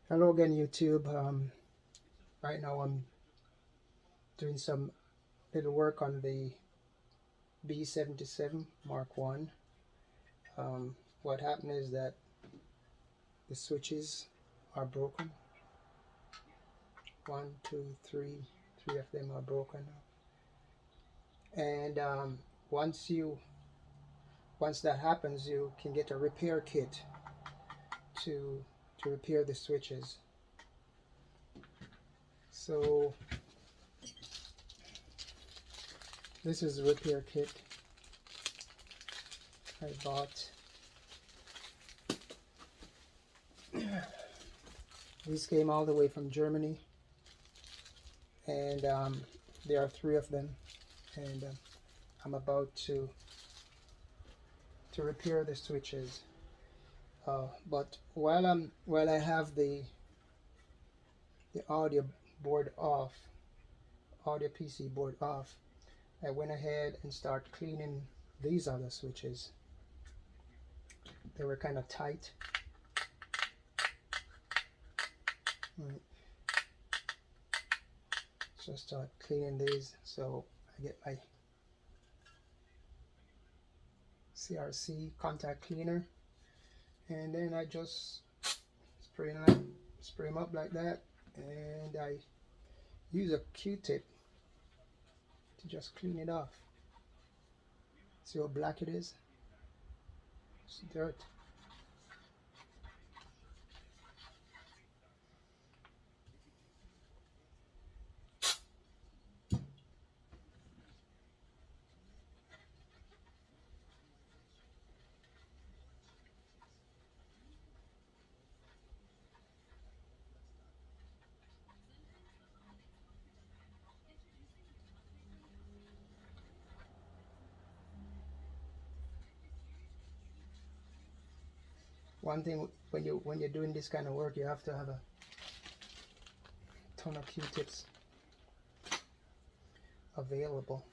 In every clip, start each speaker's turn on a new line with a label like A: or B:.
A: Hello again, YouTube. Right now I'm doing some little work on the B77 Mark 1. What happened is that the switches are broken. One, two, three of them are broken. And once that happens, you can get a repair kit to repair the switches. So this is the repair kit I bought. These came all the way from Germany, and there are 3 of them, and I'm about to repair the switches. But while I have the audio board off, audio PC board off, I went ahead and started cleaning these other switches. They were kind of tight. Right. So I start cleaning these. So I get my CRC contact cleaner, and then I just spray them up like that, and I use a Q-tip to just clean it off. See how black it is? It's dirt. One thing, when you're doing this kind of work, you have to have a ton of Q-tips available.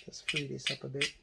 A: Just free this up a bit.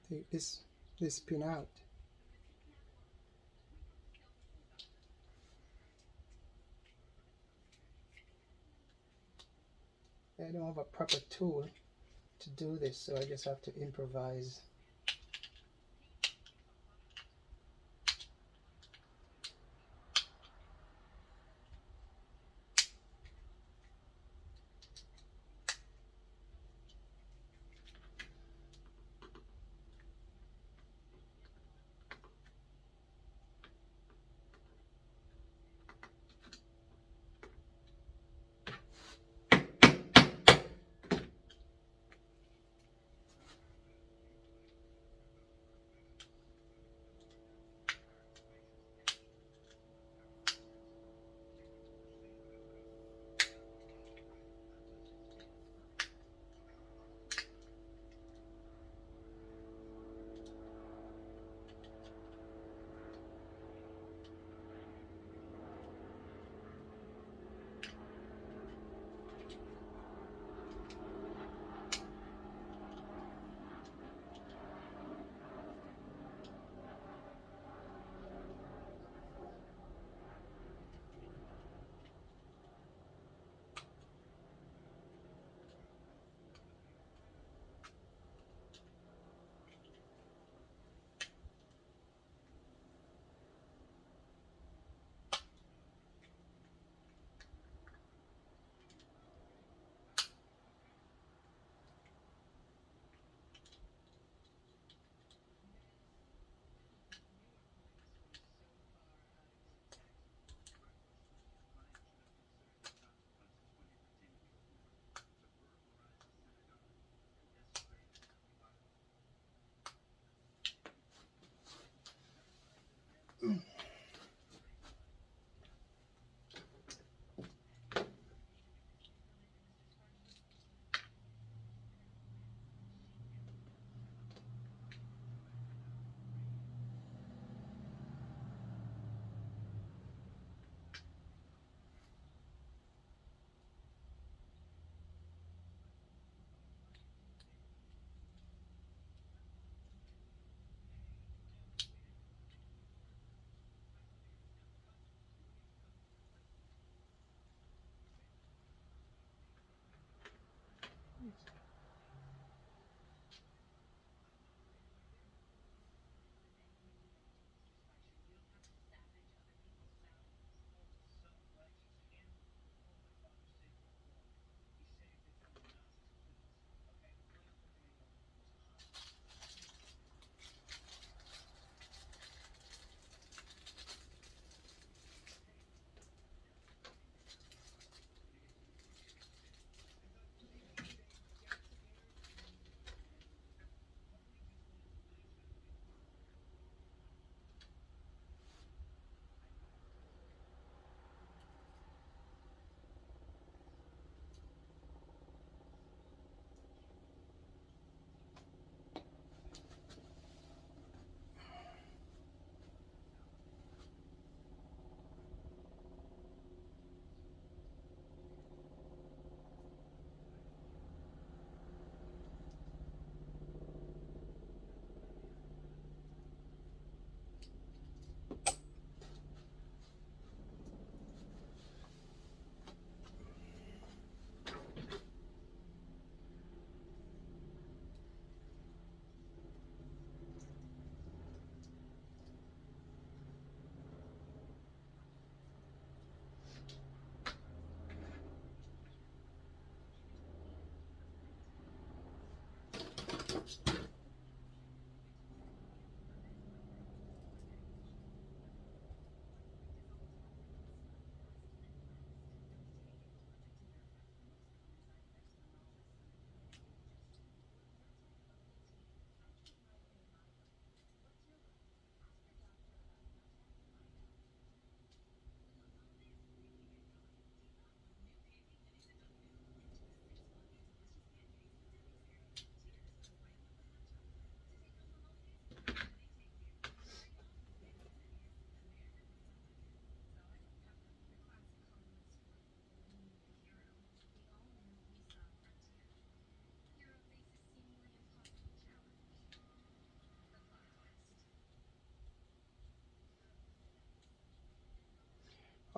A: take this pin out. I don't have a proper tool to do this, so I just have to improvise.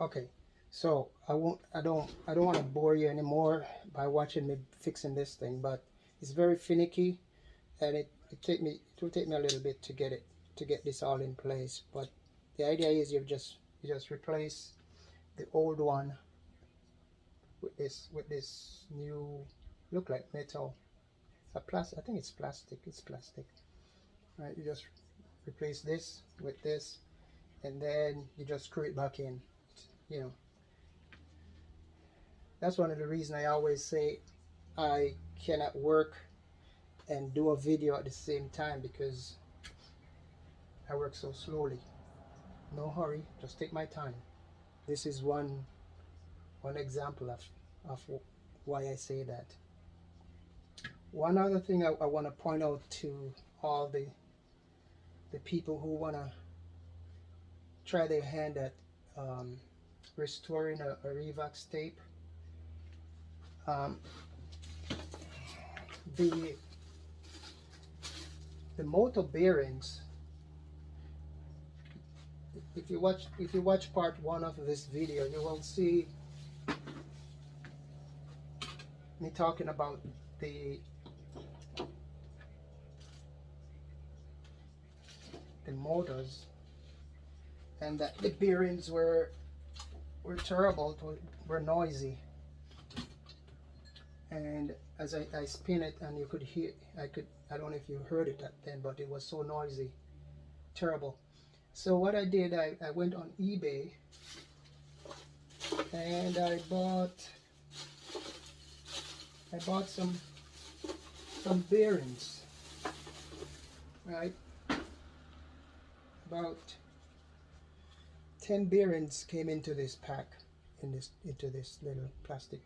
A: Okay, so I don't want to bore you anymore by watching me fixing this thing, but it's very finicky, and it will take me a little bit to get this all in place. But the idea is you just replace the old one with this new, look like metal, I think it's plastic. It's plastic, right? You just replace this with this, and then you just screw it back in. You know, that's one of the reasons I always say I cannot work and do a video at the same time, because I work so slowly. No hurry, just take my time. This is one example of why I say that. One other thing I want to point out to all the people who want to try their hand at restoring a Revox tape. The motor bearings, if you watch part 1 of this video, you will see me talking about the motors, and that the bearings were terrible, were noisy, and as I spin it, and you could hear, I don't know if you heard it then, but it was so noisy, terrible. So what I did, I went on eBay and I bought some bearings, right? About 10 bearings came into this pack, into this little plastic,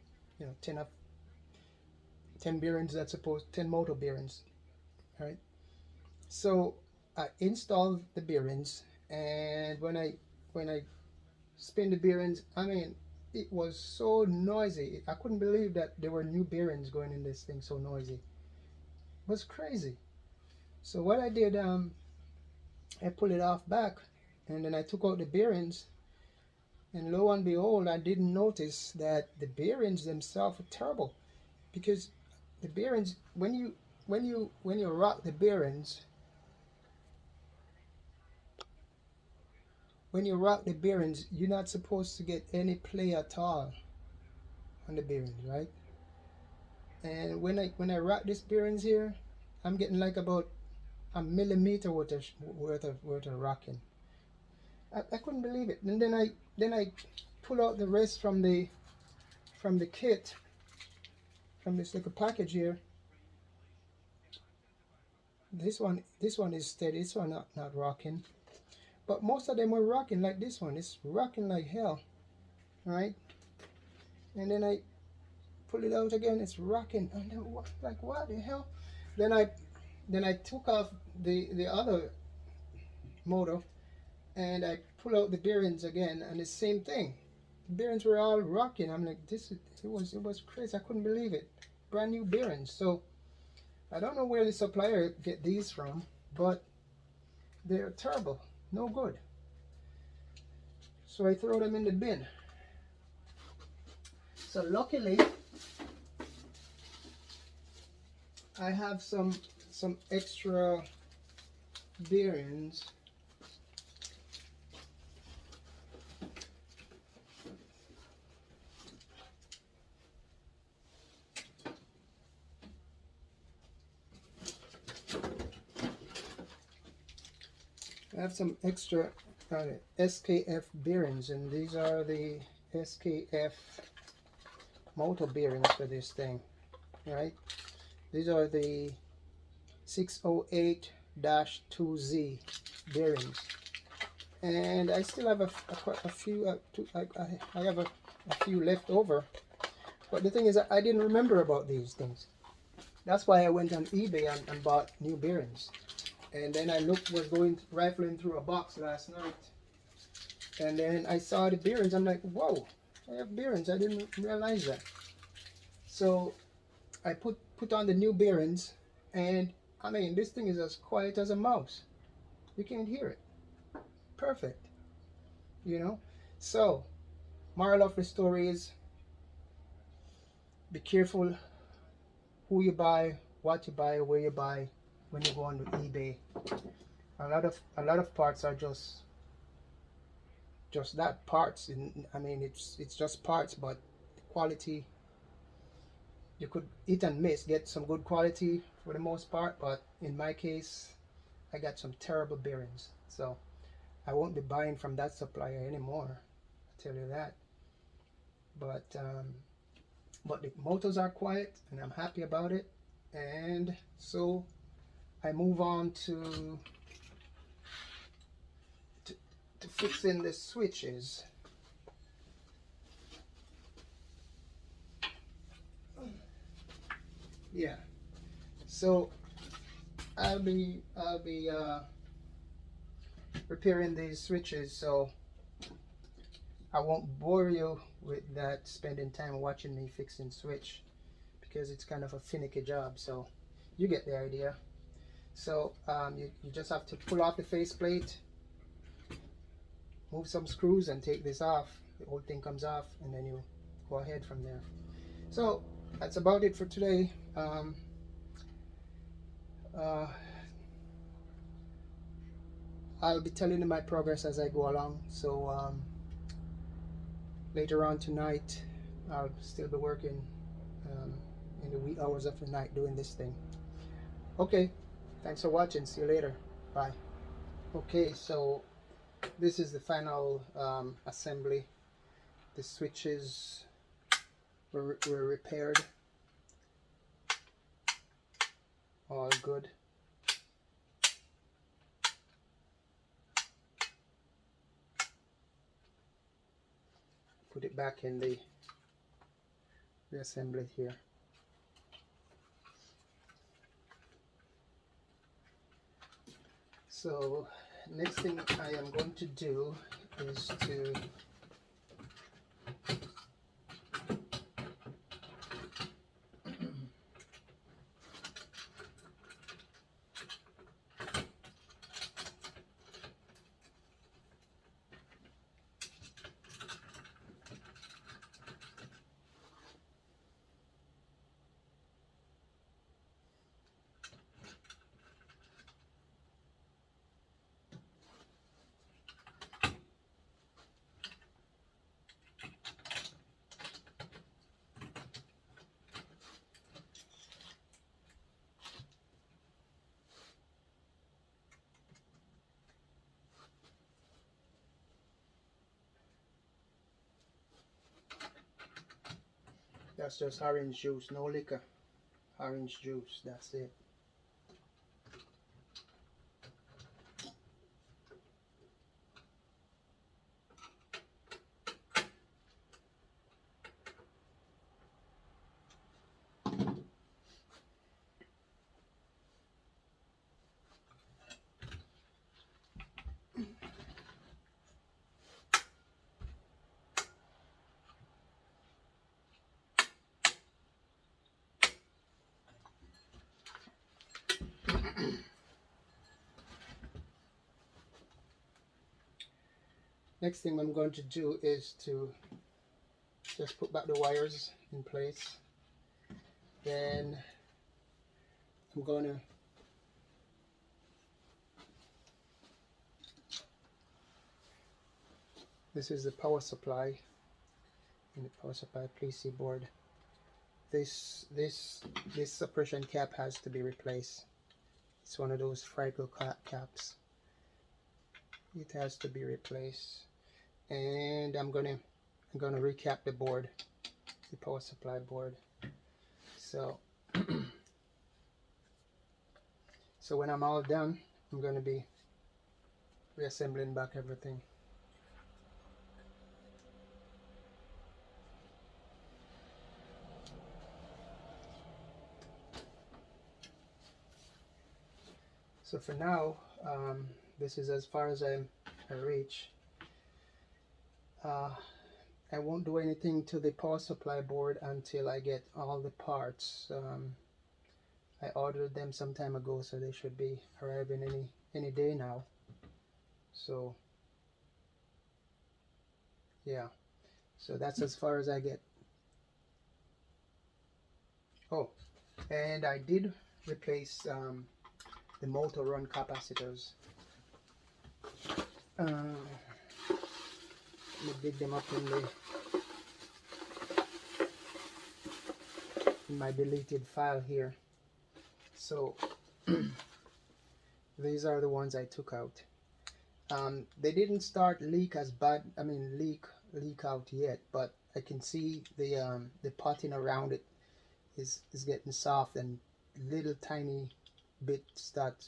A: 10 bearings, that's supposed 10 motor bearings, right? So I installed the bearings, and when I spin the bearings, I mean, it was so noisy. I couldn't believe that there were new bearings going in this thing, so noisy. It was crazy. So what I did, I pulled it off back, and then I took out the bearings, and lo and behold, I didn't notice that the bearings themselves are terrible, because the bearings, when you rock the bearings, you're not supposed to get any play at all on the bearings, right? And when I rock these bearings here, I'm getting like about a millimeter worth of rocking. I couldn't believe it. And then I pull out the rest from the kit, from this little package here. This one is steady. This one not rocking, but most of them were rocking. Like this one, it's rocking like hell, right? And then I pull it out again, it's rocking, and then what the hell? Then I took off the other motor, and I pull out the bearings again, and the same thing. The bearings were all rocking. I'm like, it was crazy. I couldn't believe it. Brand new bearings. So I don't know where the supplier get these from, but they're terrible, no good. So I throw them in the bin. So luckily, I have some extra bearings. I have some extra SKF bearings, and these are the SKF motor bearings for this thing, right? These are the 608-2Z bearings, and I still have a few. I have a few left over, but the thing is, I didn't remember about these things. That's why I went on eBay and bought new bearings. And then I was rifling through a box last night, and then I saw the bearings. I'm like, whoa, I have bearings. I didn't realize that. So I put on the new bearings, and I mean, this thing is as quiet as a mouse. You can't hear it. Perfect. So moral of the story is, be careful who you buy, what you buy, where you buy when you go on to eBay. A lot of parts are just that, parts. I mean, it's just parts, but the quality, you could hit and miss, get some good quality for the most part, but in my case I got some terrible bearings, so I won't be buying from that supplier anymore, I tell you that. But the motors are quiet and I'm happy about it, and so I move on to fixing the switches. Yeah, so I'll be repairing these switches, so I won't bore you with that, spending time watching me fixing switch, because it's kind of a finicky job, so you get the idea. So you just have to pull off the faceplate, move some screws and take this off. The whole thing comes off, and then you go ahead from there. So that's about it for today. I'll be telling you my progress as I go along. So later on tonight I'll still be working in the wee hours of the night doing this thing. Okay, thanks for watching. See you later. Bye. Okay, so this is the final assembly. The switches were repaired, all good. Put it back in the reassemble it here. So next thing I am going to do is to that's just orange juice, no liquor. Orange juice, that's it. Next thing I'm going to do is to just put back the wires in place. Then I'm going to this is the power supply, in the power supply PC board. This suppression cap has to be replaced. It's one of those fragile caps. It has to be replaced. And I'm gonna recap the board, the power supply board. So so when I'm all done, I'm gonna be reassembling back everything. So for now, this is as far as I reach. I won't do anything to the power supply board until I get all the parts. I ordered them some time ago, so they should be arriving any day now. So yeah, So that's as far as I get. Oh, and I did replace the motor run capacitors. Let me dig them up in my deleted file here. So these are the ones I took out. They didn't start leak as bad. I mean leak out yet, but I can see the potting around it is getting soft, and little tiny bits start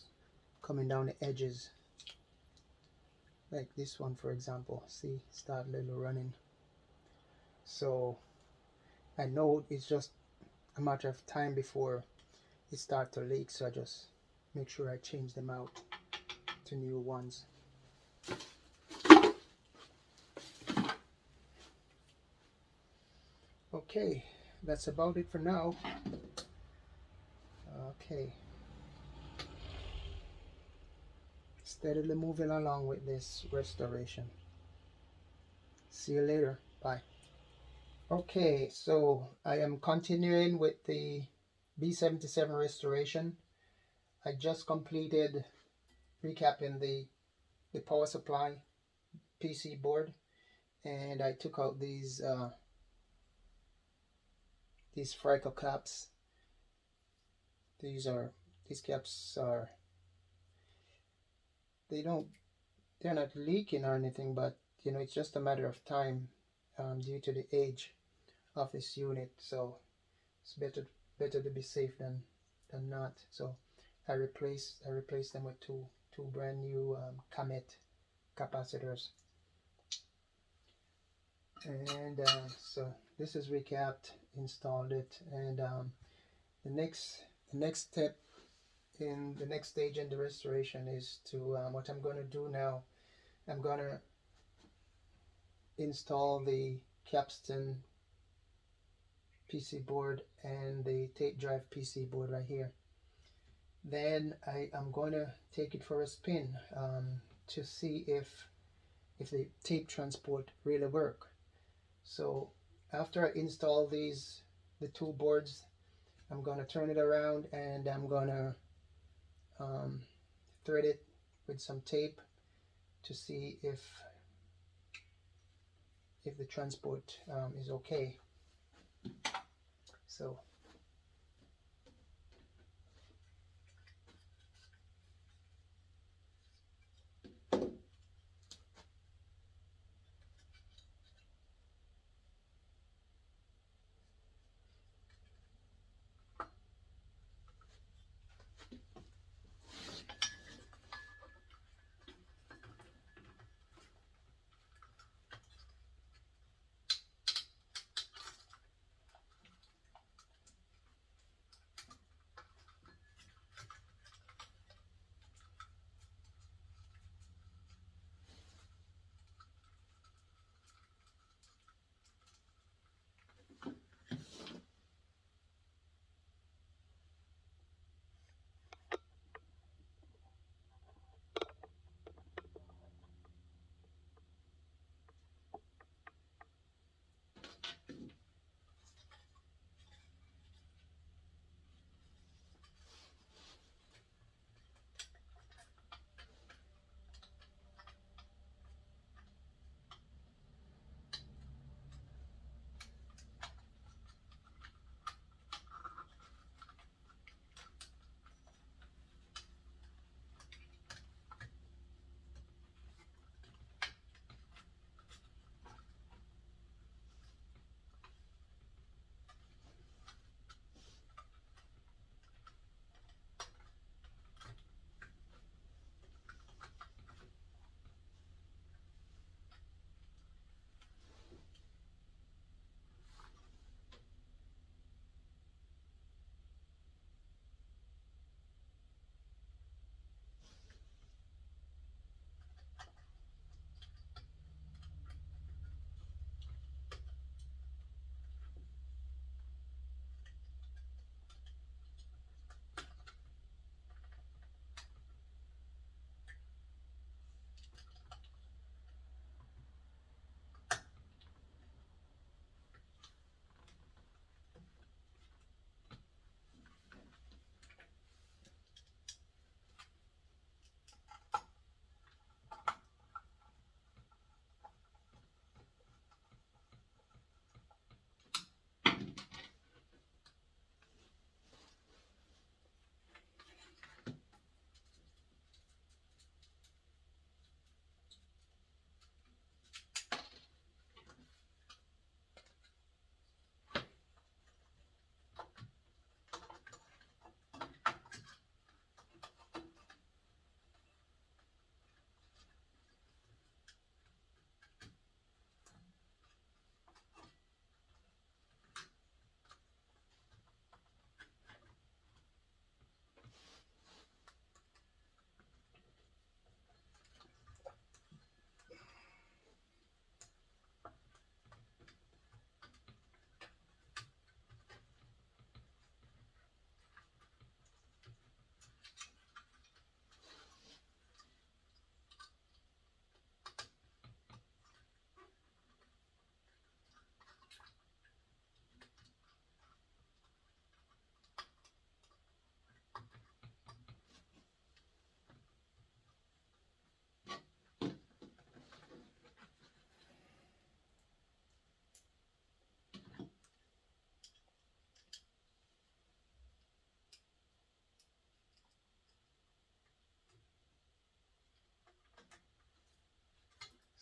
A: coming down the edges. Like this one, for example. See, start little running. So I know it's just a matter of time before it starts to leak. So I just make sure I change them out to new ones. Okay, that's about it for now. Okay, steadily moving along with this restoration. See you later. Bye. Okay, so I am continuing with the B77 restoration. I just completed recapping the power supply PC board, and I took out these Frico caps. These caps are, they're not leaking or anything, but you know, it's just a matter of time due to the age of this unit. So it's better to be safe than not. So I replaced them with two brand new Comet capacitors. And so this is recapped, installed it, and the next step in the next stage in the restoration is to what I'm going to do now. I'm going to install the capstan PC board and the tape drive PC board right here. Then I am going to take it for a spin to see if the tape transport really work. So after I install the two boards, I'm going to turn it around and I'm going to thread it with some tape to see if the transport is okay. So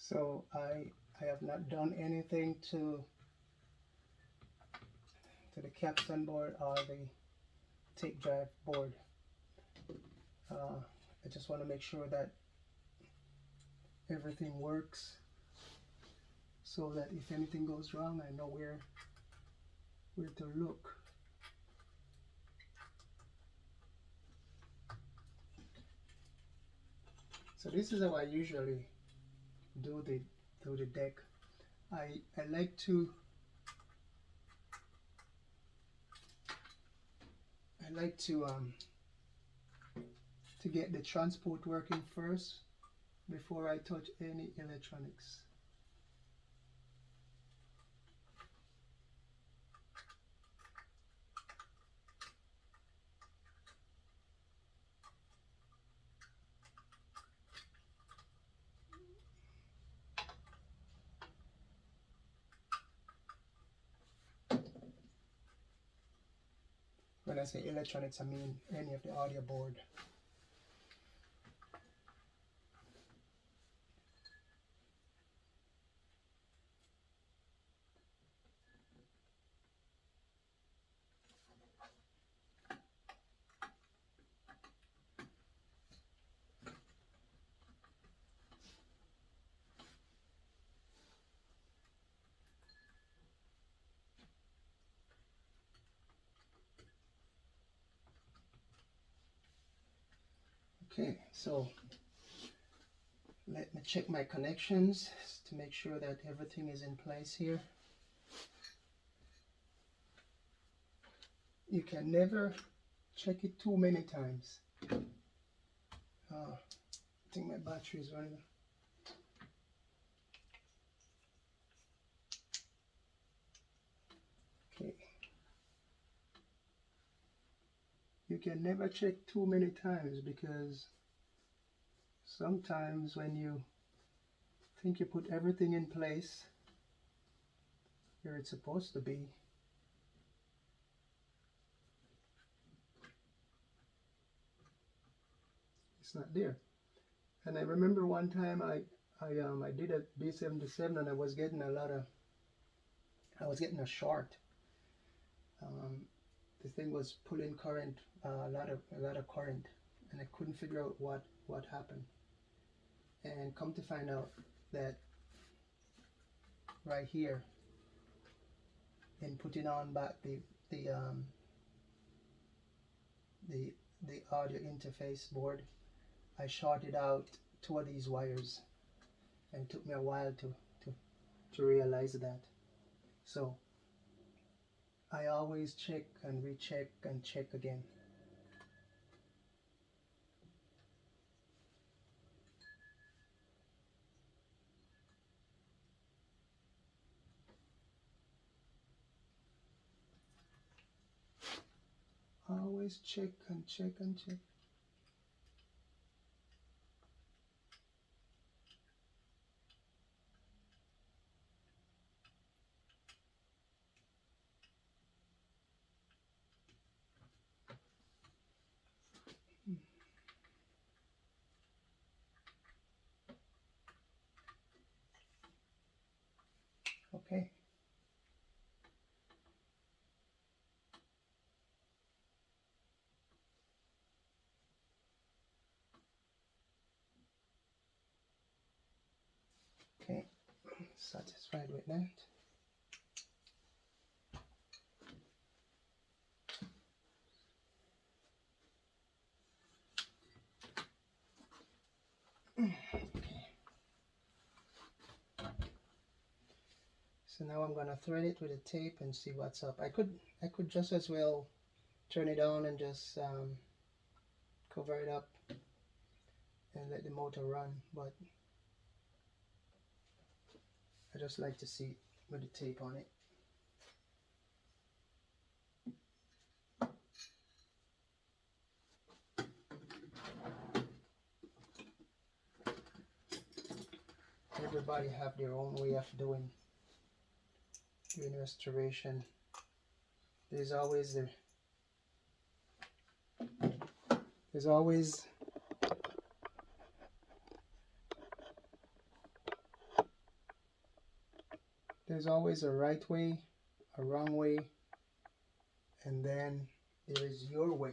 A: So I have not done anything to the capstan board or the tape drive board. I just want to make sure that everything works, so that if anything goes wrong, I know where to look. So this is how I usually do the deck. I like to get the transport working first before I touch any electronics. When I say electronics, I mean any of the audio board. Okay, so let me check my connections to make sure that everything is in place here. You can never check it too many times. I think my battery is running. Okay. You can never check too many times, because sometimes when you think you put everything in place where it's supposed to be, it's not there. And I remember one time I did a B77 and I was getting a short. The thing was pulling current, a lot of current, and I couldn't figure out what happened. And come to find out that right here, in putting on back the audio interface board, I shorted out two of these wires, and it took me a while to realize that. So I always check and recheck and check again. Always check and check and check. Okay. Okay, satisfied with that. So now I'm gonna thread it with a tape and see what's up. I could just as well turn it on and just cover it up and let the motor run, but I just like to see it with the tape on it. Everybody have their own way of doing restoration. There's always There's always a right way, a wrong way, and then there is your way,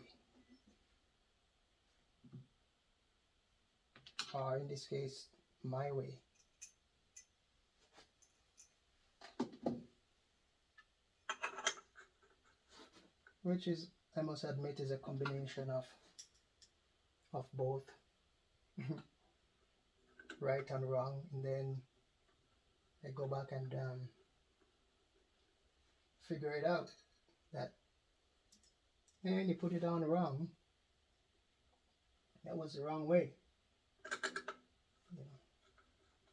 A: or in this case, my way. Which is, I must admit, is a combination of both. Right and wrong, and then I go back and figure it out that, and you put it on wrong, that was the wrong way. You know,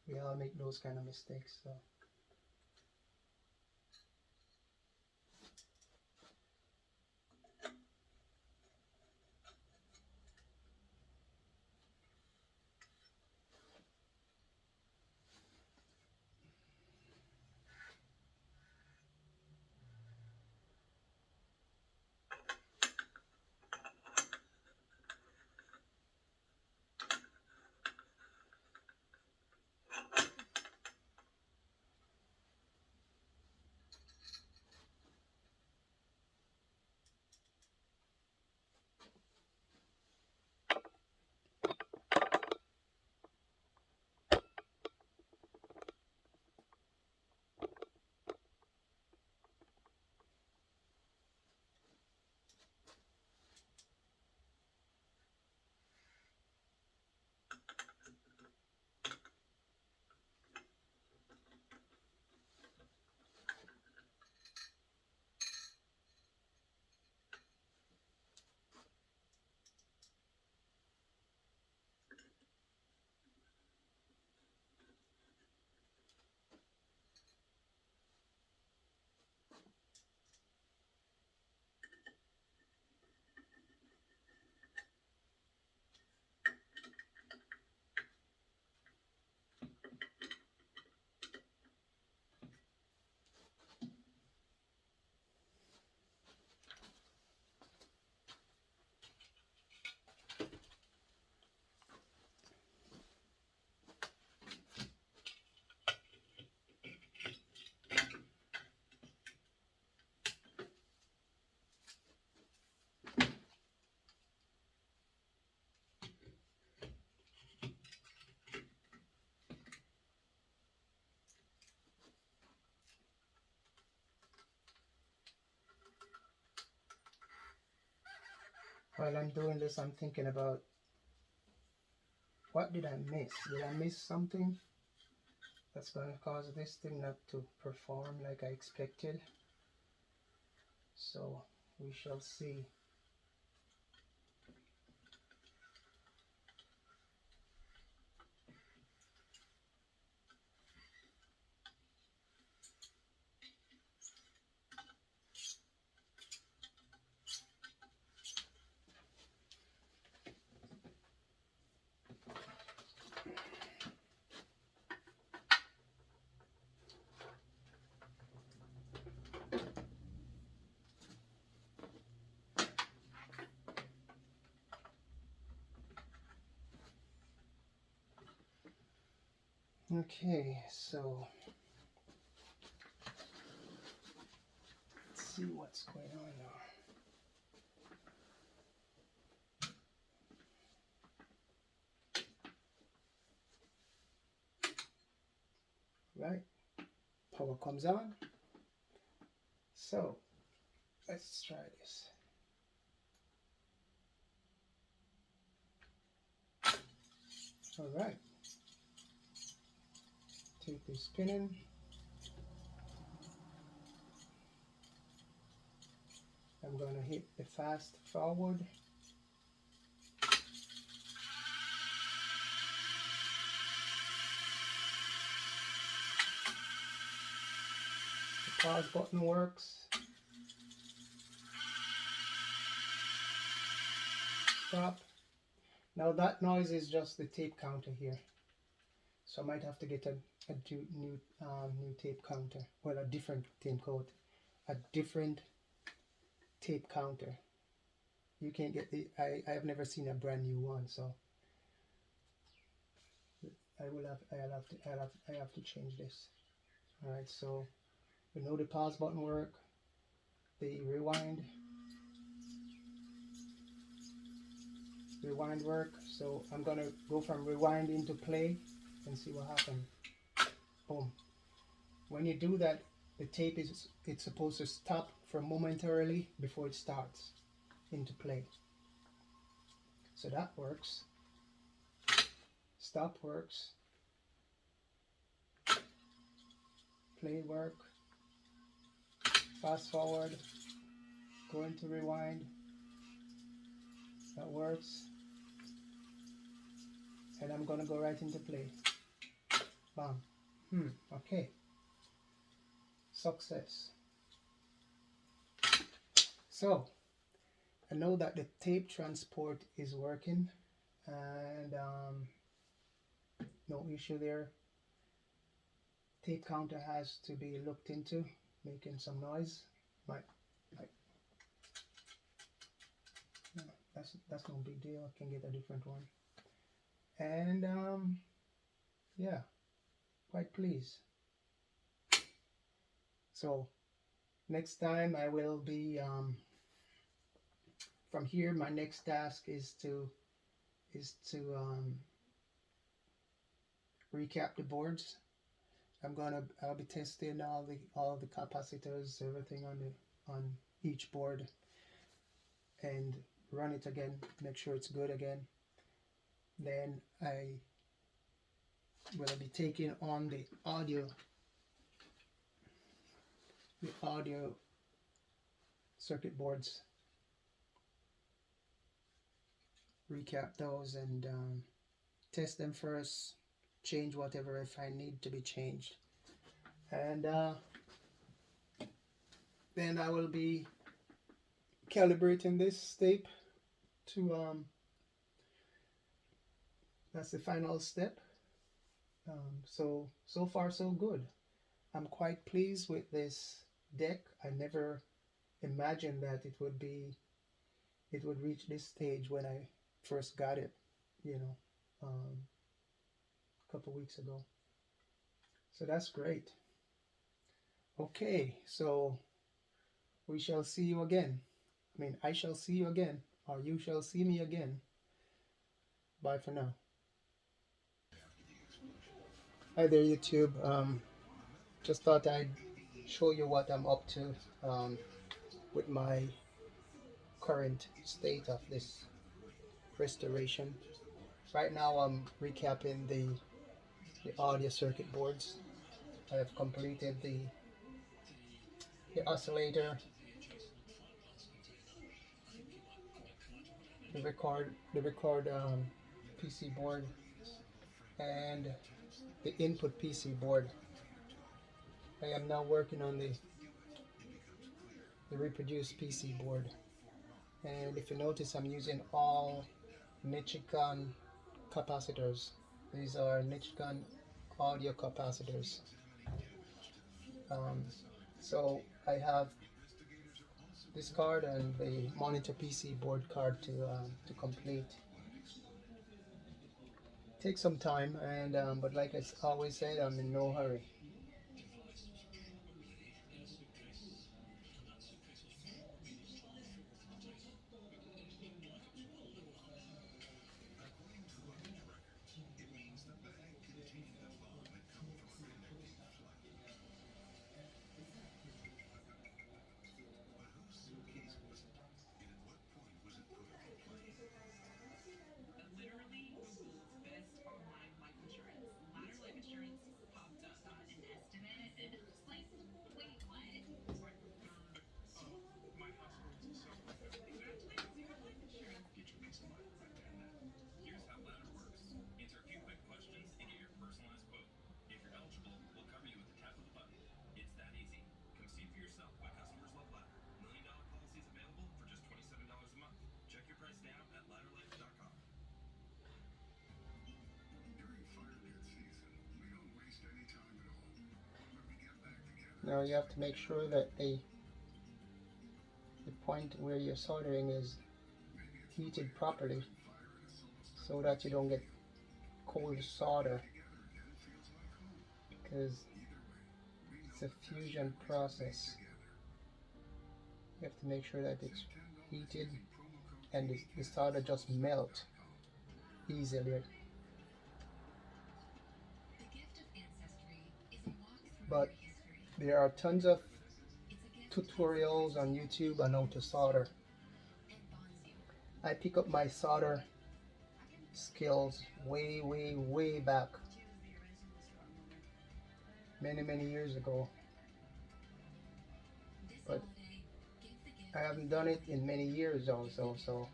A: we all make those kind of mistakes. So while I'm doing this, I'm thinking about, what did I miss? Did I miss something that's going to cause this thing not to perform like I expected? So we shall see. Okay, so let's see what's going on now. Right, power comes on. So let's try this. All right, tape is spinning. I'm going to hit the fast forward. The pause button works. Stop. Now that noise is just the tape counter here. So I might have to get a new tape counter. Well, a different tape coat. A different tape counter. You can't get the, I have never seen a brand new one, so I have to change this. Alright, so We know the pause button work, the rewind work. So I'm gonna go from rewind into play and see what happens. Boom. When you do that, the tape it's supposed to stop for momentarily before it starts into play. So that works. Stop works. Play work. Fast forward. Go into rewind. That works. And I'm gonna go right into play. Bam. Okay. Success. So I know that the tape transport is working, and no issue there. Tape counter has to be looked into, making some noise. Like no, that's no big deal. I can get a different one. And yeah, quite pleased. So next time I will be from here. My next task is to recap the boards. I'll be testing all the capacitors, everything on each board, and run it again, make sure it's good again. Then I will be taking on the audio circuit boards, recap those, and test them first, change whatever if I need to be changed, and then I will be calibrating this tape to that's the final step. So far so good. I'm quite pleased with this deck. I never imagined that it would reach this stage when I first got it, a couple weeks ago. So that's great. Okay, so we shall see you again. I mean, I shall see you again, or you shall see me again. Bye for now. Hi there, YouTube. Just thought I'd show you what I'm up to with my current state of this restoration. Right now I'm recapping the audio circuit boards. I have completed the oscillator, the record PC board, and the input PC board. I am now working on the reproduce PC board, and if you notice, I'm using all Nichicon capacitors. These are Nichicon audio capacitors. So I have this card and the monitor PC board card to complete. Take some time, and but like I always said, I'm in no hurry. Now you have to make sure that the point where you're soldering is heated properly so that you don't get cold solder, because It's a fusion process. You have to make sure that it's heated and the solder just melt easily. But there are tons of tutorials on YouTube on how to solder. I pick up my solder skills way back, many years ago, but I haven't done it in many years also, so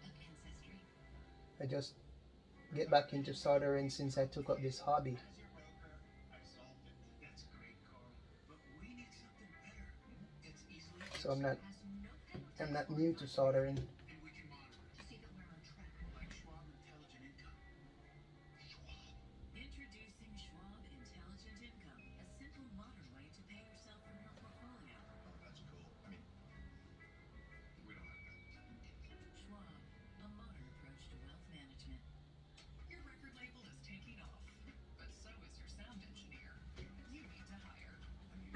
A: I just get back into soldering since I took up this hobby. So I'm not new to soldering.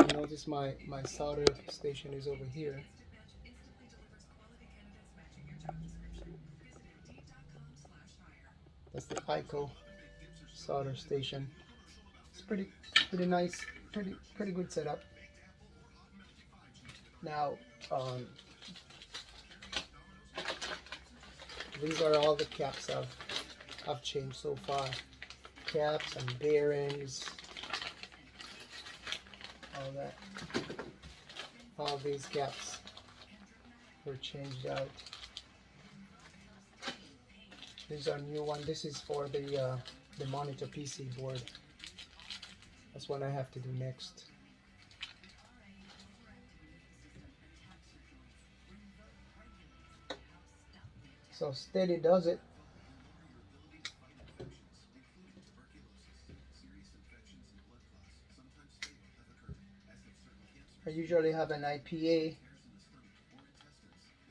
A: You notice my solder station is over here. That's the ICO solder station. It's pretty nice, pretty good setup. Now, these are all the caps I've changed so far. Caps and bearings, all that. All these caps were changed out. These are new ones. This is for the monitor PC board. That's what I have to do next. So steady does it. I usually have an IPA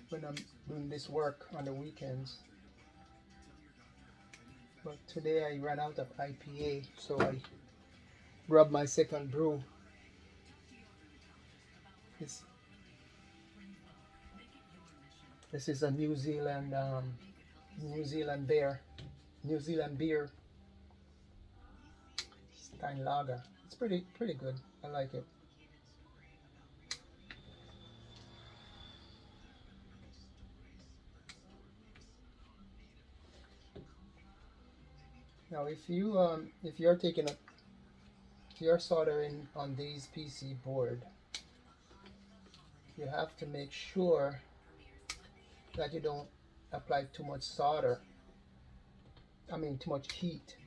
A: when I'm doing this work on the weekends. But today I ran out of IPA, so I grabbed my second brew. This is a New Zealand beer, Stein Lager. It's pretty good. I like it. Now, if you're soldering on these PC board, you have to make sure that you don't apply too much solder. I mean, too much heat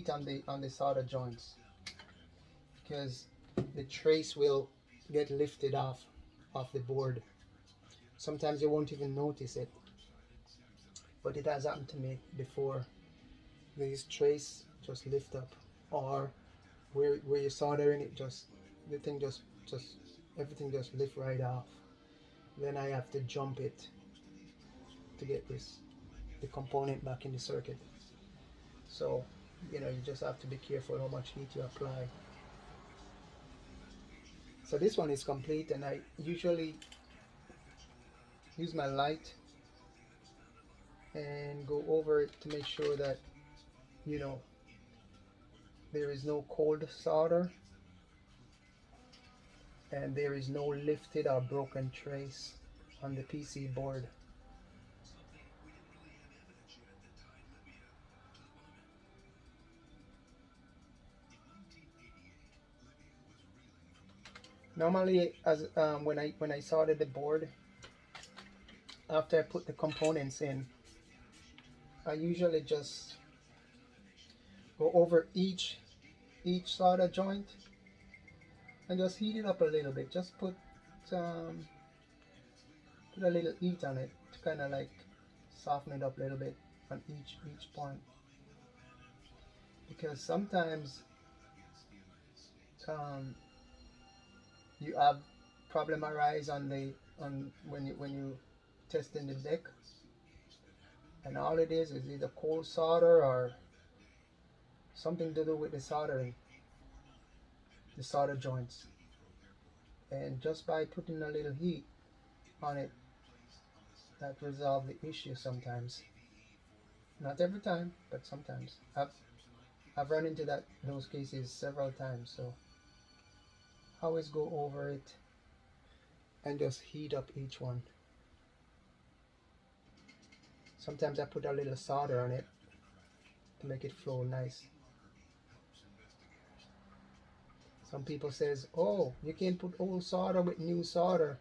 A: on the solder joints, because the trace will get lifted off the board. Sometimes you won't even notice it, but it has happened to me before. These trace just lift up, or where you're soldering it, everything just lift right off. Then I have to jump it to get the component back in the circuit. So, you just have to be careful how much heat you apply. So this one is complete, and I usually use my light and go over it to make sure that there is no cold solder and there is no lifted or broken trace on the PC board. Normally, as when I soldered the board, after I put the components in, I usually just go over each solder joint and just heat it up a little bit. Just put a little heat on it to kind of like soften it up a little bit on each point, because sometimes you have problem arise when you testing the deck, and all it is either cold solder or something to do with the soldering. the solder joints, and just by putting a little heat on it, that resolves the issue sometimes. Not every time, but sometimes. I've run into those cases several times, so always go over it and just heat up each one. Sometimes I put a little solder on it to make it flow nice. Some people says, oh, you can't put old solder with new solder,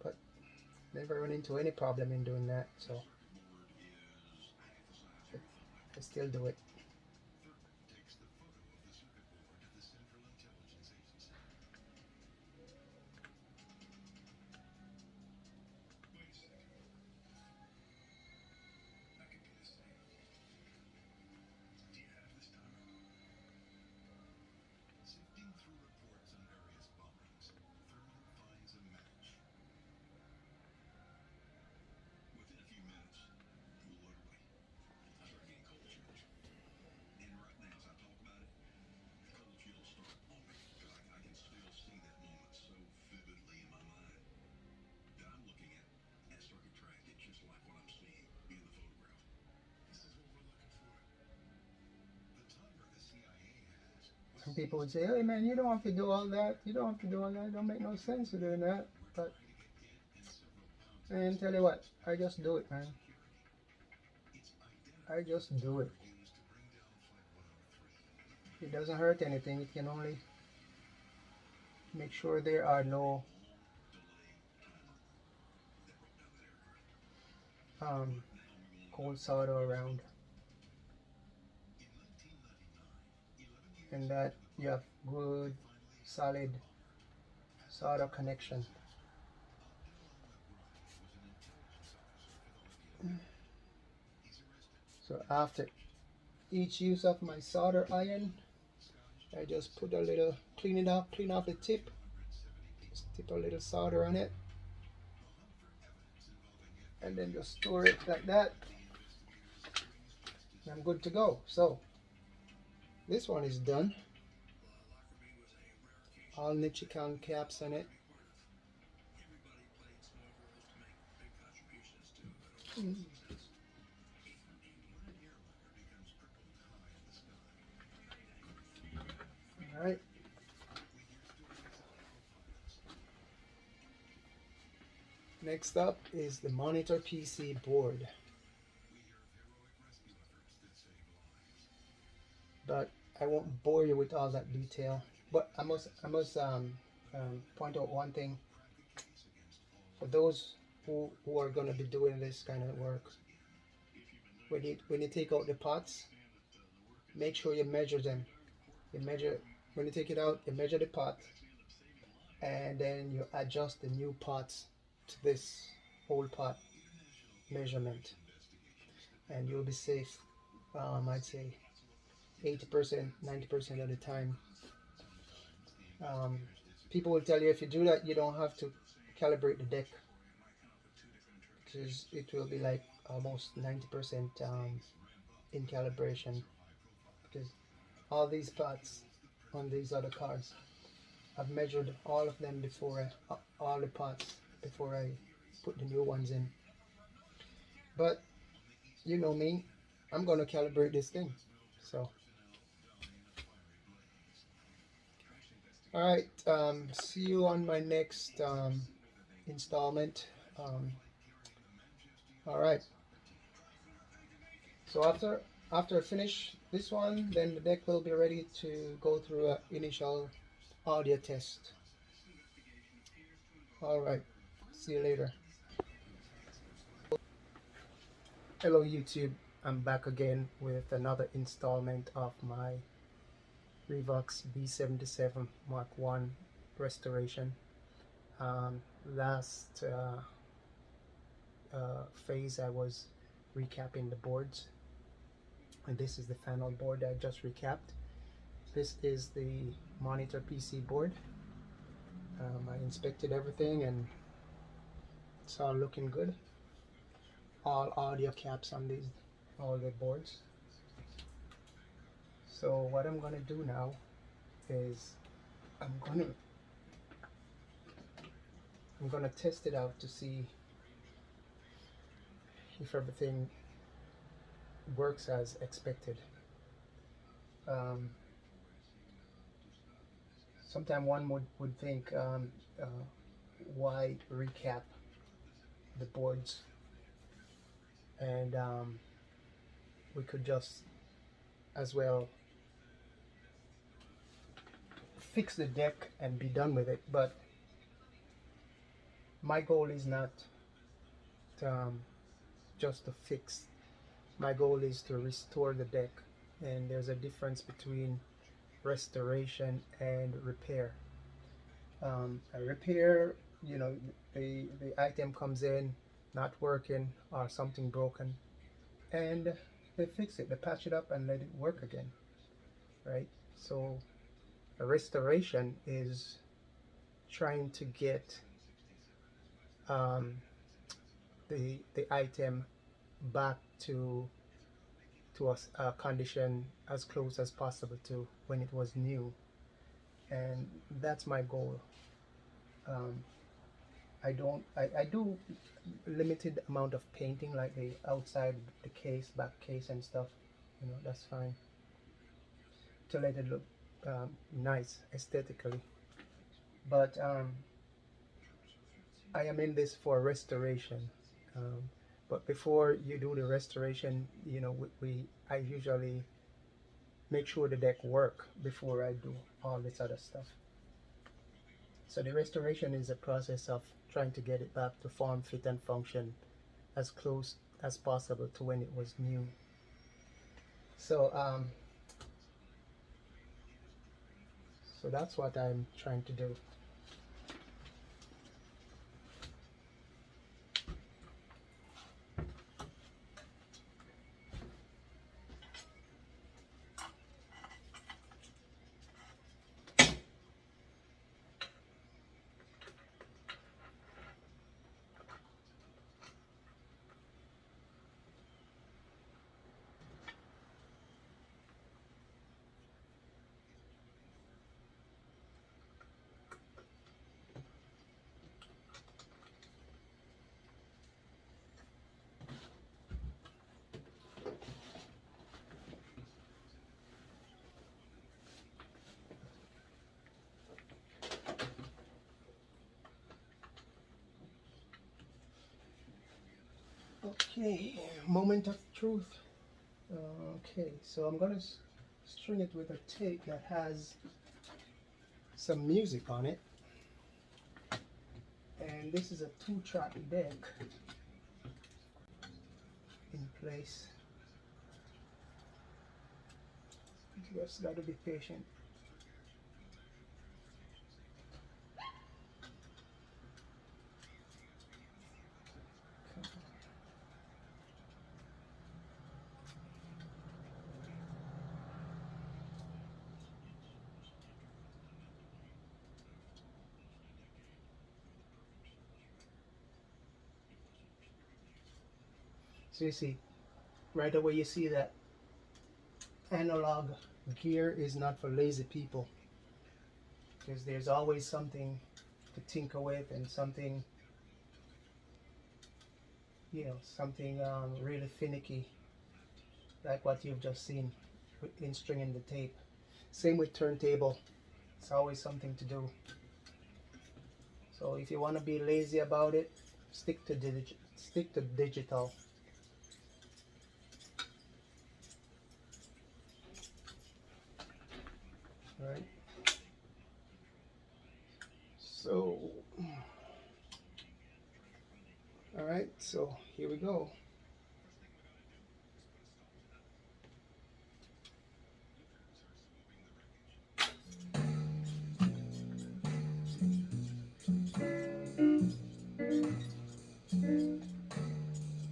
A: but never run into any problem in doing that, so I still do it. Some people would say, hey man, you don't have to do all that. You don't have to do all that. It don't make no sense to doing that. But, man, tell you what, I just do it, man. I just do it. It doesn't hurt anything. It can only make sure there are no cold solder around, and that you have good solid solder connection. So after each use of my solder iron, I just put a little, clean off the tip, just tip a little solder on it, and then just store it like that. And I'm good to go. So this one is done. All Nichicon caps on it. All right. Next up is the monitor PC board. But I won't bore you with all that detail. But I must point out one thing. For those who are going to be doing this kind of work, when you take out the pots, make sure you measure them. When you take it out, you measure the pot, and then you adjust the new pots to this old pot measurement, and you'll be safe. I'd say 80%, 90% of the time. People will tell you if you do that, you don't have to calibrate the deck, because it will be like almost 90% in calibration, because all these pots on these other cars, I've measured all of them before, all the pots before I put the new ones in. But you know me, I'm gonna calibrate this thing. So alright, see you on my next installment. Alright, so after I finish this one, then the deck will be ready to go through an initial audio test. Alright, see you later. Hello YouTube, I'm back again with another installment of my Revox B77 Mark I restoration. Last phase I was recapping the boards, and this is the final board I just recapped. This is the monitor PC board. I inspected everything and it's all looking good. All audio caps on all the boards. So what I'm gonna do now is I'm gonna test it out to see if everything works as expected. Sometimes one would think, why recap the boards, and we could just as well fix the deck and be done with it. But my goal is not just to fix. My goal is to restore the deck, and there's a difference between restoration and repair. A repair, you know, the item comes in not working or something broken, and they fix it, they patch it up and let it work again, right? So a restoration is trying to get the item back to a condition as close as possible to when it was new, and that's my goal. I do limited amount of painting, like the outside, the case, back case and stuff, you know, that's fine, to let it look nice aesthetically. But I am in this for restoration. But before you do the restoration, you know, I usually make sure the deck work before I do all this other stuff. So the restoration is a process of trying to get it back to form, fit, and function as close as possible to when it was new. So so that's what I'm trying to do. Okay, moment of truth. Okay, so I'm gonna string it with a tape that has some music on it, and this is a 2-track deck in place. You just gotta be patient. So you see, right away you see that analog gear is not for lazy people, because there's always something to tinker with and something, you know, something really finicky, like what you've just seen in stringing the tape. Same with turntable, it's always something to do. So if you want to be lazy about it, stick to digital. Right. So, all right, so here we go.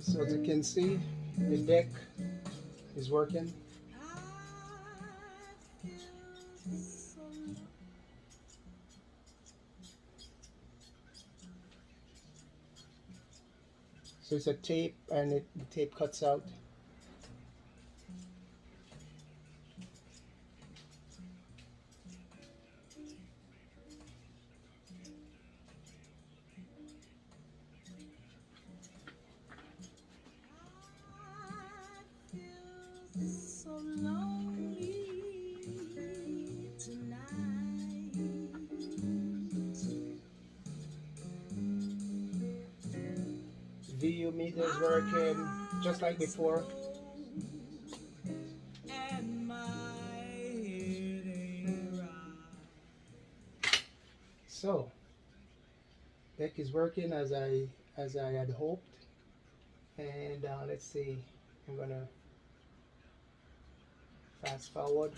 A: So as you can see, the deck is working. So it's a tape, and the tape cuts out. VU meter is working just like before. So deck is working as I had hoped, and let's see. I'm gonna fast forward.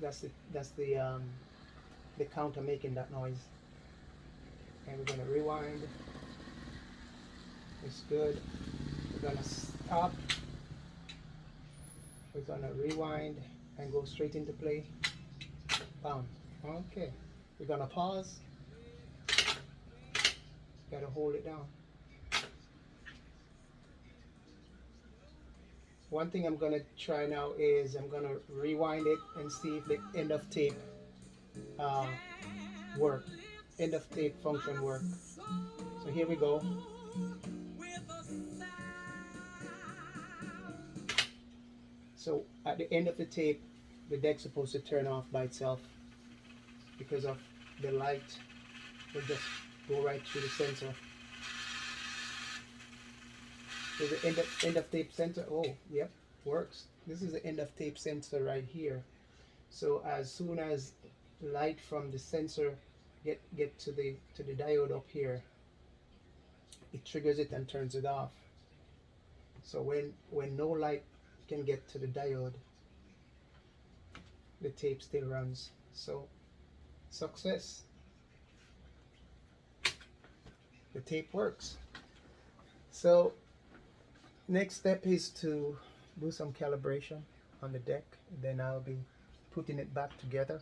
A: That's the counter making that noise, and we're gonna rewind. It's good. We're gonna stop. We're gonna rewind and go straight into play. Bam. Okay. We're gonna pause. Gotta hold it down. One thing I'm gonna try now is I'm gonna rewind it and see if the end of tape work. End of tape function work. So here we go. So at the end of the tape, the deck's supposed to turn off by itself because of the light will just go right through the sensor. So the end of tape sensor, oh, yep, works. This is the end of tape sensor right here. So as soon as light from the sensor get to the diode up here, it triggers it and turns it off. So when no light can get to the diode, the tape still runs. So success. The tape works. So next step is to do some calibration on the deck. Then I'll be putting it back together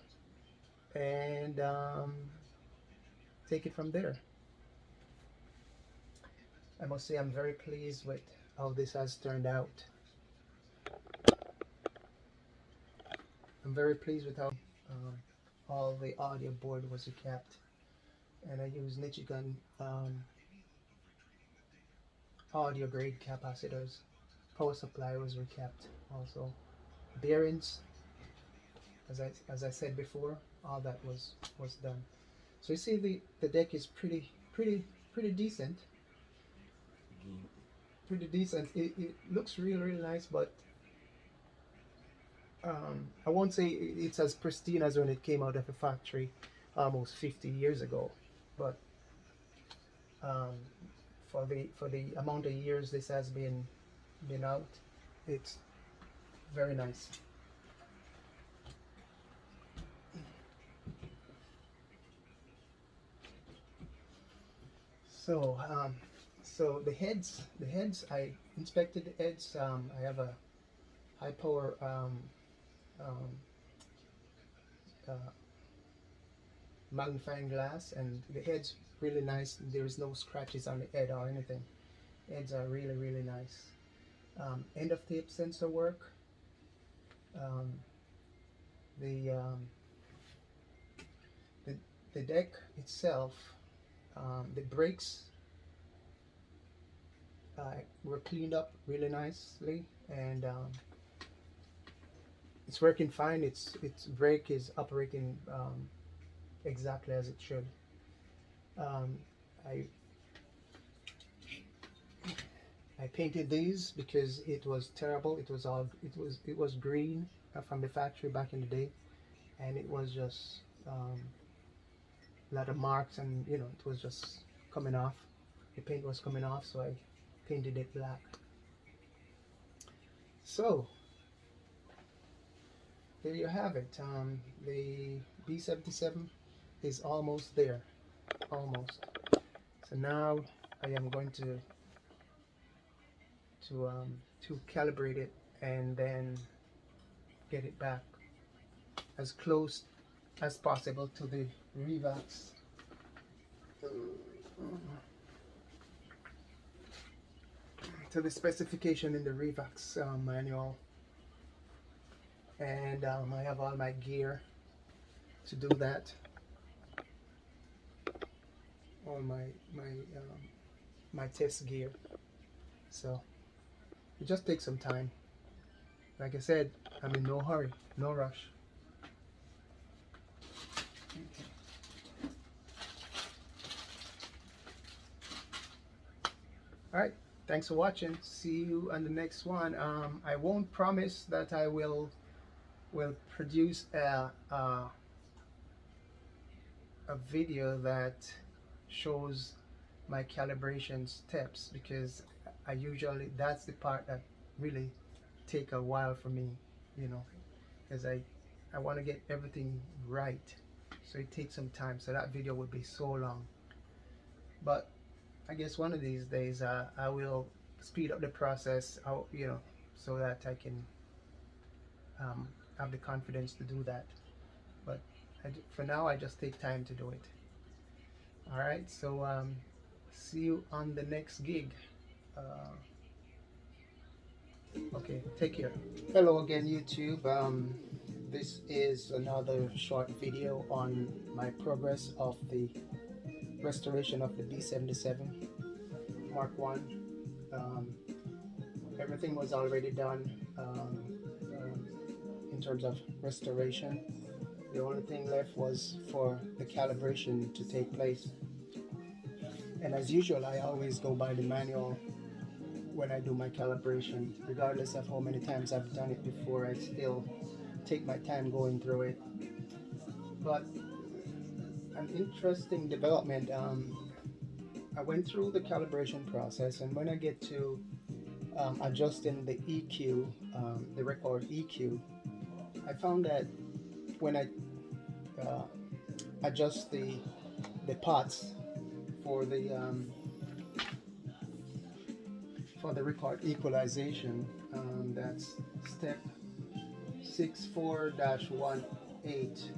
A: and take it from there. I must say I'm very pleased with how this has turned out. I'm very pleased with how all the audio board was kept, and I use Nichigan audio grade capacitors. Power supply was recapped also. Bearings, as I said before, all that was done. So you see the deck is pretty decent. Pretty decent. It looks really nice, but I won't say it's as pristine as when it came out of the factory almost 50 years ago, but for the amount of years this has been out, it's very nice. So so the heads I inspected the heads. I have a high power magnifying glass, and the head's really nice. There's no scratches on the head or anything. Heads are really nice. End of tape sensor work. The deck itself, the brakes were cleaned up really nicely, and it's working fine. Its brake is operating exactly as it should. I painted these because it was terrible. It was green from the factory back in the day, and it was just a lot of marks, and you know, it was just coming off. The paint was coming off, so I painted it black. So there you have it. The B77 is almost there, almost. So now I am going to calibrate it and then get it back as close as possible to the Revox. To the specification in the Revox manual, and I have all my gear to do that. All my test gear. So it just takes some time. Like I said, I'm in no hurry, no rush. Okay. Alright, thanks for watching. See you on the next one. I won't promise that I will produce a video that shows my calibration steps, because I usually, that's the part that really take a while for me, you know, because I want to get everything right, so it takes some time, so that video would be so long. But I guess one of these days I will speed up the process, you know, so that I can have the confidence to do that. But for now, I just take time to do it. Alright, so see you on the next gig. Okay, take care. Hello again, YouTube. This is another short video on my progress of the restoration of the B77 Mark I. Everything was already done in terms of restoration. The only thing left was for the calibration to take place. And as usual, I always go by the manual when I do my calibration. Regardless of how many times I've done it before, I still take my time going through it. But an interesting development, I went through the calibration process, and when I get to adjusting the EQ, the record EQ, I found that when I adjust the pots for the record equalization, that's step 64-18,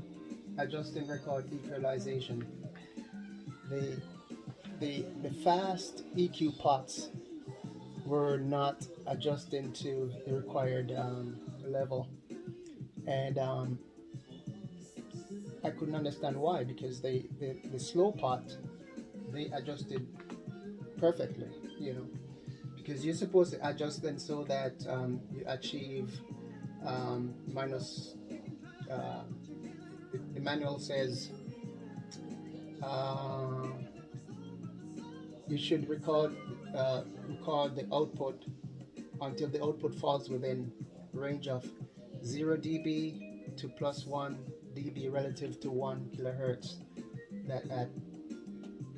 A: adjusting record equalization, the fast EQ pots were not adjusting to the required level, and I couldn't understand why, because the slow pot, they adjusted perfectly, you know, because you're supposed to adjust them so that you achieve minus, the manual says you should record the output until the output falls within range of 0 dB to +1 dB relative to 1 kilohertz, that at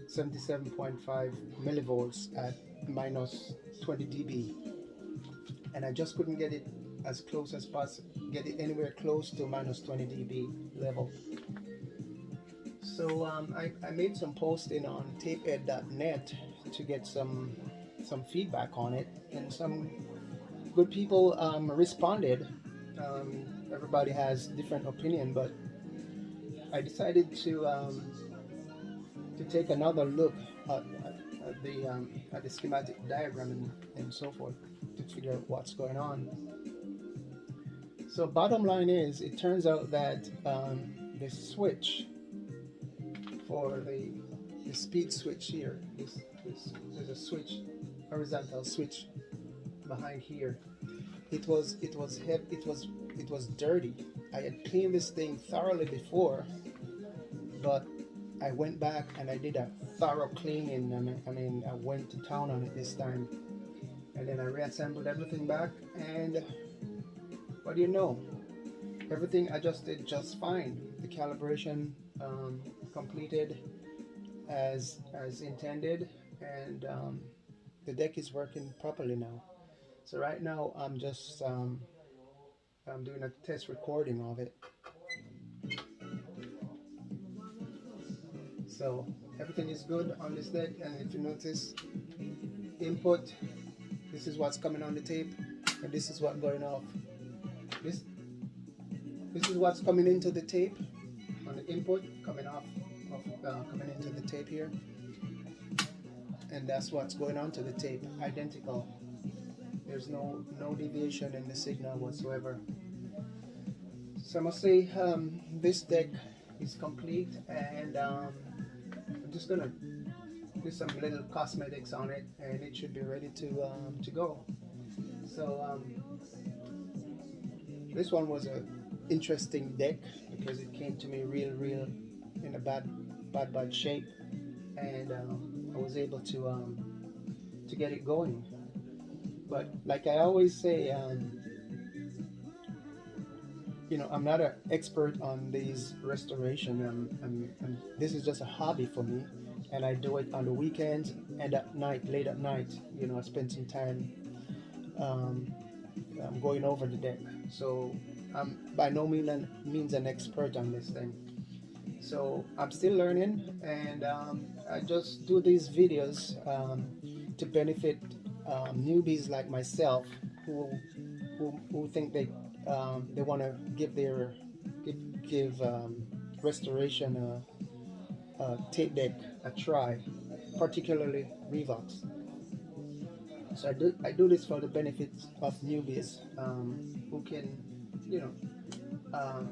A: 77.5 millivolts at minus 20 dB, and I just couldn't get it as close as possible, get it anywhere close to minus 20 dB level. So I made some posting on tapehead.net to get some feedback on it, and some good people responded. Everybody has different opinion, but I decided to take another look at the schematic diagram and so forth, to figure out what's going on. So bottom line is, it turns out that the switch for the speed switch here, there's a switch, horizontal switch behind here. It was dirty. I had cleaned this thing thoroughly before, but I went back and I did a thorough cleaning. I mean, I went to town on it this time, and then I reassembled everything back, and what do you know, everything adjusted just fine. The calibration completed as intended, and the deck is working properly now. So right now I'm just I'm doing a test recording of it. So everything is good on this deck, and if you notice, input, this is what's coming on the tape, and this is what's going off. This is what's coming into the tape on the input, coming off coming into the tape here, and that's what's going on to the tape, identical. There's no deviation in the signal whatsoever. So I must say, this deck is complete, and I'm just gonna do some little cosmetics on it, and it should be ready to go. So this one was a interesting deck because it came to me real in a bad shape, and I was able to to get it going. But like I always say, I'm not an expert on these restoration. This is just a hobby for me, and I do it on the weekends and at night, late at night. I spend some time um, going over the deck. So I'm by no means an expert on this thing. So I'm still learning, and I just do these videos to benefit newbies like myself who think they want to give restoration tape deck a try, particularly Revox. So I do this for the benefits of newbies who can, you know, um,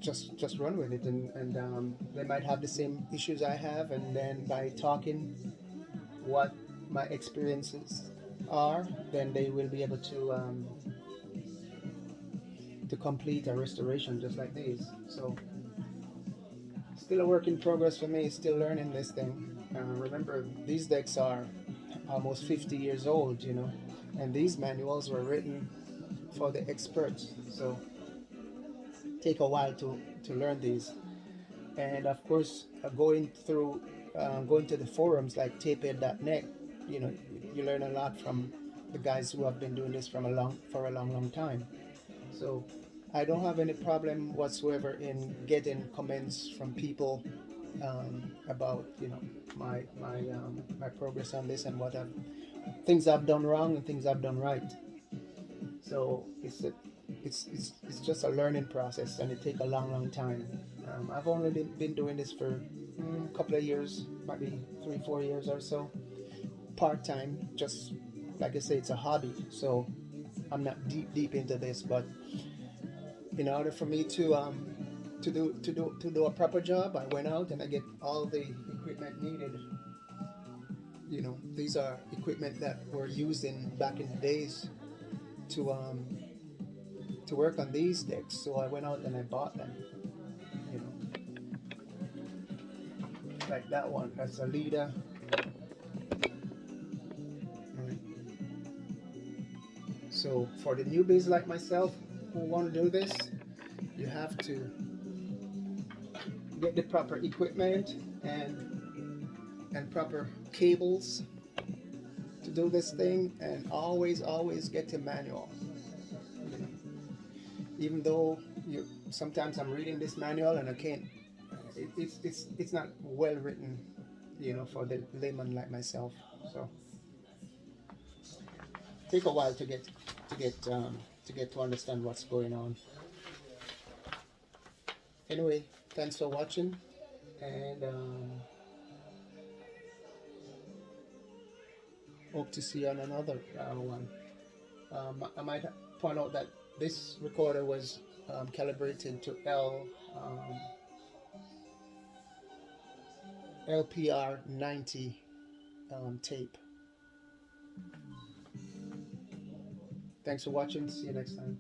A: just run with it, and they might have the same issues I have, and then by talking what my experiences are, then they will be able to complete a restoration just like these. So still a work in progress for me, still learning this thing. Remember, these decks are almost 50 years old, and these manuals were written for the experts. So take a while to learn these. And of course, going to the forums like tapehead.net, you learn a lot from the guys who have been doing this for a long time. So I don't have any problem whatsoever in getting comments from people about my progress on this and things I've done wrong and things I've done right. So it's just a learning process, and it takes a long time. I've only been doing this for a couple of years, maybe 3-4 years or so, part time. Just like I say, it's a hobby, so I'm not deep into this. But in order for me to do a proper job, I went out and I get all the equipment needed. These are equipment that were used back in the days to work on these decks. So I went out and I bought them. You know, like that one. That's a leader. Right. So for the newbies like myself who want to do this, you have to get the proper equipment and proper cables to do this thing, and always get a manual. Even though sometimes I'm reading this manual and I can't, it's not well written, for the layman like myself. So take a while to get to understand what's going on. Anyway, thanks for watching, and hope to see you on another one. I might point out that this recorder was calibrated to LPR 90 tape. Thanks for watching. See you next time.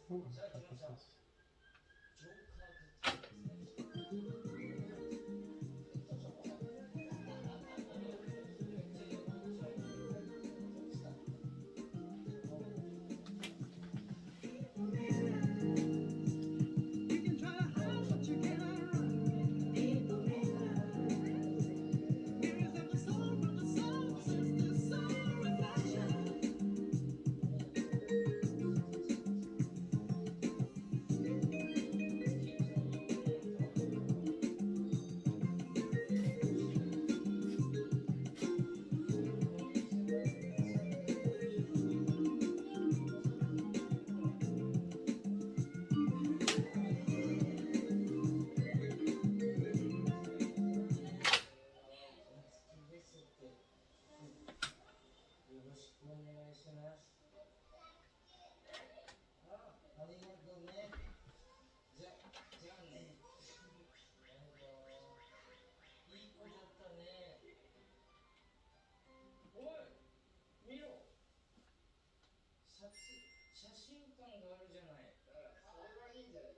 A: Oh, what is this?